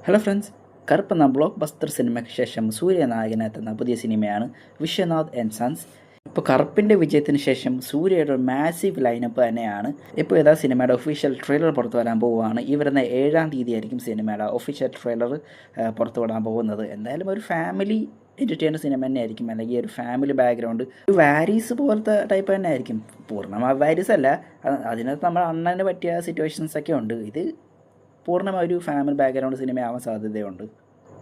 Hello friends, കറുപ്പ് എന്ന block buster സിനിമയ്ക്ക് ശേഷം സൂര്യ നായകനെത്തുന്ന പുതിയ സിനിമയാണ് വിശ്വനാഥ് ആൻഡ് സൺസ്. ഇപ്പോൾ കറുപ്പിൻ്റെ വിജയത്തിന് ശേഷം സൂര്യയുടെ ഒരു മാസീവ് ലൈനപ്പ് തന്നെയാണ്. ഇപ്പോൾ ഏതാ സിനിമയുടെ ഒഫീഷ്യൽ ട്രെയിലർ പുറത്തു വരാൻ പോവുകയാണ്. ഈ വരുന്ന 7-ാം തീയതി ആയിരിക്കും സിനിമയുടെ ഒഫീഷ്യൽ ട്രെയിലർ പുറത്തു വിടാൻ പോകുന്നത്. എന്തായാലും ഒരു ഫാമിലി എൻ്റർടൈനർ സിനിമ തന്നെ ആയിരിക്കും, അല്ലെങ്കിൽ ഒരു ഫാമിലി ബാക്ക്ഗ്രൗണ്ട്, ഒരു വാരീസ് പോലത്തെ ടൈപ്പ് തന്നെ ആയിരിക്കും. പൂർണ്ണമായ വാരീസ് അല്ല, അതിനകത്ത് നമ്മുടെ അണ്ണന് പറ്റിയ സിറ്റുവേഷൻസ് ഒക്കെ ഉണ്ട്. ഇത് പൂർണ്ണമായ ഒരു ഫാമിലി ബാക്ക്ഗ്രൗണ്ട് സിനിമയാവാൻ സാധ്യതയുണ്ട്.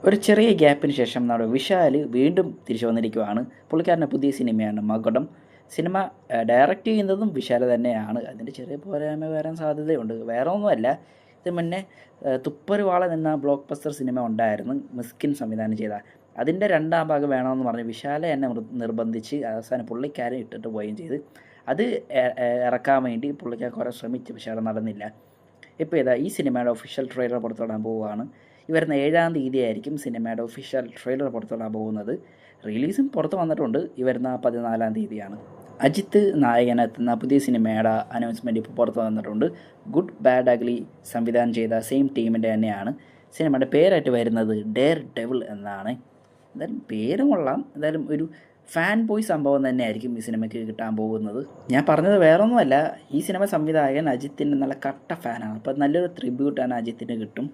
ഒരു ചെറിയ ഗ്യാപ്പിന് ശേഷം നമ്മുടെ വിശാൽ വീണ്ടും തിരിച്ചു വന്നിരിക്കുകയാണ്. പുള്ളിക്കാരൻ്റെ പുതിയ സിനിമയാണ് മകുടം. സിനിമ ഡയറക്റ്റ് ചെയ്യുന്നതും വിശാൽ തന്നെയാണ്. അതിൻ്റെ ചെറിയ പോരായ്മ വരാൻ സാധ്യതയുണ്ട്. വേറെ ഒന്നുമല്ല, ഇത് മുന്നേ തുപ്പരുവാള എന്ന ബ്ലോക്ക് ബസ്റ്റർ സിനിമ ഉണ്ടായിരുന്നു, മിസ്കിൻ സംവിധാനം ചെയ്ത. അതിൻ്റെ 2ാം ഭാഗം വേണമെന്ന് പറഞ്ഞ് വിശാലെ എന്നെ നിർബന്ധിച്ച് അവസാനം പുള്ളിക്കാരൻ ഇട്ടിട്ട് പോവുകയും ചെയ്ത്. അത് ഇറക്കാൻ വേണ്ടി പുള്ളിക്കാരൻ കുറേ ശ്രമിച്ചു, പക്ഷേ അത് നടന്നില്ല. ഇപ്പോൾ ഇതാ ഈ സിനിമയുടെ ഒഫീഷ്യൽ ട്രെയിലർ പുറത്തുവിടാൻ പോവുകയാണ്. ഈ വരുന്ന 7-ാം തീയതി ആയിരിക്കും സിനിമയുടെ ഒഫീഷ്യൽ ട്രെയിലർ പുറത്തുവിടാൻ പോകുന്നത്. റിലീസും പുറത്ത് വന്നിട്ടുണ്ട്. ഈ വരുന്ന 14-ാം തീയതിയാണ്. അജിത്ത് നായകനെത്തുന്ന പുതിയ സിനിമയുടെ അനൗൺസ്മെൻറ്റ് ഇപ്പോൾ പുറത്ത് വന്നിട്ടുണ്ട്. ഗുഡ് ബാഡ് അഗ്ലി സംവിധാനം ചെയ്ത സെയിം ടീമിൻ്റെ തന്നെയാണ്. സിനിമയുടെ പേരായിട്ട് വരുന്നത് ഡെയർ ഡെവിൾ എന്നാണ്. എന്തായാലും പേരും കൊള്ളാം. എന്തായാലും ഒരു ഫാൻ ബോയ് സംഭവം തന്നെയായിരിക്കും ഈ സിനിമയ്ക്ക് കിട്ടാൻ പോകുന്നത്. ഞാൻ പറഞ്ഞത് വേറൊന്നുമല്ല, ഈ സിനിമ സംവിധായകൻ അജിത്തിൻ്റെ നല്ല കട്ട ഫാനാണ്. അപ്പോൾ നല്ലൊരു ട്രിബ്യൂട്ടാണ് അജിത്തിന് കിട്ടും.